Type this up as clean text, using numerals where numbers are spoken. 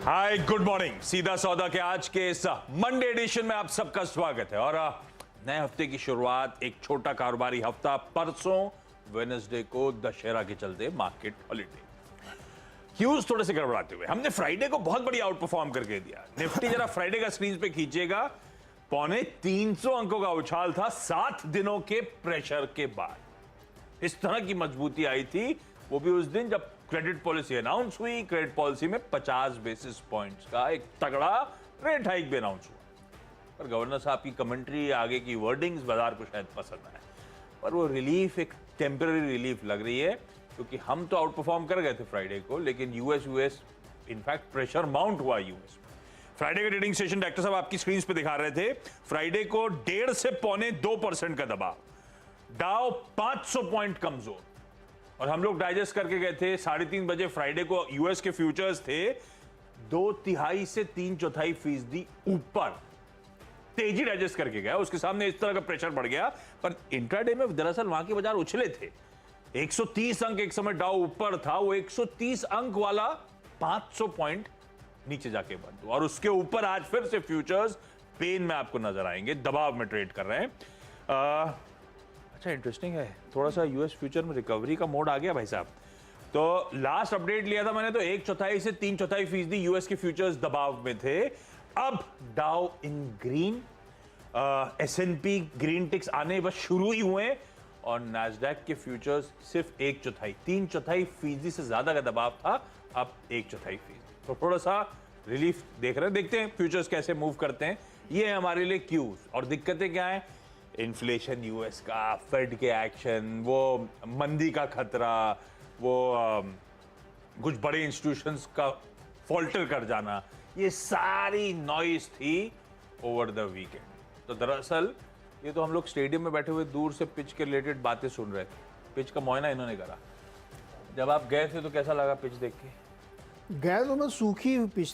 Hi good morning. सीधा सौदा के आज के इस मंडे एडिशन में आप सबका स्वागत है। और नए हफ्ते की शुरुआत एक छोटा कारोबारी हफ्ता परसों वेडनेसडे को दशहरा के चलते मार्केट हॉलिडे, ह्यूज थोड़े से गड़बड़ाते हुए हमने फ्राइडे को बहुत बड़ी आउट परफॉर्म करके दिया। निफ्टी जरा फ्राइडे का स्क्रीन पे खींचेगा, 350 अंकों का उछाल था 7 दिनों के प्रेशर के बाद। इस तरह की मजबूती आई थी वो भी उस दिन जब क्रेडिट पॉलिसी अनाउंस हुई। क्रेडिट पॉलिसी में 50 बेसिस पॉइंट्स का एक तगड़ा रेट हाइक भी अनाउंस हुआ। पर गवर्नर साहब की कमेंट्री, आगे की वर्डिंग्स बाजार को शायद पसंद आए, पर वो रिलीफ एक टेम्पररी रिलीफ लग रही है, क्योंकि हम तो आउट परफॉर्म कर गए थे फ्राइडे को, लेकिन यूएस इनफैक्ट प्रेशर माउंट हुआ यूएस। फ्राइडे का ट्रेडिंग सेशन डॉक्टर साहब आपकी स्क्रीन पे दिखा रहे थे। फ्राइडे को 1.5 से 1.25% का दबाव, डाउ 500 पॉइंट कमजोर। और हम लोग डाइजेस्ट करके गए थे 3:30 बजे फ्राइडे को यूएस के फ्यूचर्स थे 2/3 से 3/4% ऊपर। तेजी डाइजेस्ट करके गया, उसके सामने इस तरह का प्रेशर बढ़ गया। पर इंट्राडे में दरअसल वहां के बाजार उछले थे। 130 अंक एक समय डाउ ऊपर था, वो 130 अंक वाला 500 पॉइंट नीचे जाके बंद हुआ। और उसके ऊपर आज फिर से फ्यूचर्स पेन में आपको नजर आएंगे, दबाव में ट्रेड कर रहे हैं। अच्छा, इंटरेस्टिंग है, थोड़ा सा यूएस फ्यूचर में रिकवरी का मोड आ गया भाई साहब। तो लास्ट अपडेट लिया था मैंने तो 1/4 से 3/4% यूएस के फ्यूचर्स दबाव में थे। अब Dow in green, S&P green ticks आने बस शुरू ही हुए, और नैस्डैक के फ्यूचर्स सिर्फ 1/4, 3/4% से ज्यादा का दबाव था, अब 1/4%। तो थोड़ा सा रिलीफ देख रहे हैं, देखते हैं फ्यूचर्स कैसे मूव करते हैं। ये है हमारे लिए क्यूज। और दिक्कतें क्या है? इन्फ्लेशन यूएस का, फेड के एक्शन, वो मंदी का खतरा, वो कुछ बड़े इंस्टीट्यूशंस का फॉल्टर कर जाना, ये सारी नॉइज थी ओवर द वीकेंड। तो दरअसल ये तो हम लोग स्टेडियम में बैठे हुए दूर से पिच के रिलेटेड बातें सुन रहे थे। पिच का मुआयना इन्होंने करा। जब आप गए थे तो कैसा लगा पिच देख के? गए तो मैं सूखी पिच